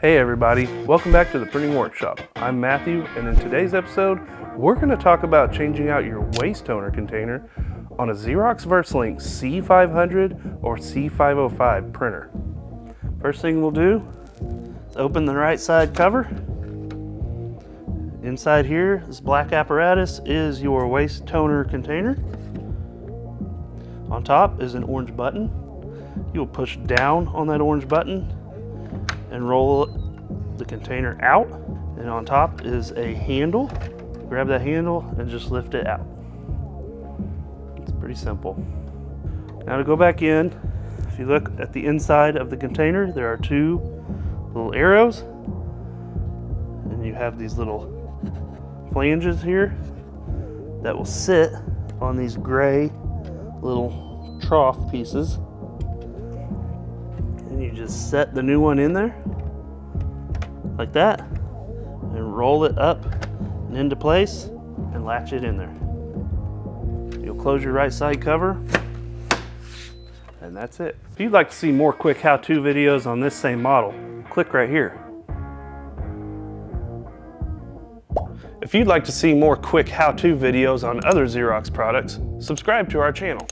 Hey everybody, welcome back to the Printing Workshop. I'm Matthew, and in today's episode, we're going to talk about changing out your waste toner container on a Xerox VersaLink C500 or C505 printer. First thing we'll do is open the right side cover. Inside here, this black apparatus is your waste toner container. On top is an orange button. You'll push down on that orange button and roll the container out. And on top is a handle. Grab that handle and just lift it out. It's pretty simple. Now to go back in, if you look at the inside of the container, there are two little arrows. And you have these little flanges here that will sit on these gray little trough pieces. And you just set the new one in there like that and roll it up and into place and latch it in there. You'll close your right side cover and that's it. If you'd like to see more quick how-to videos on this same model, click right here. If you'd like to see more quick how-to videos on other Xerox products, subscribe to our channel.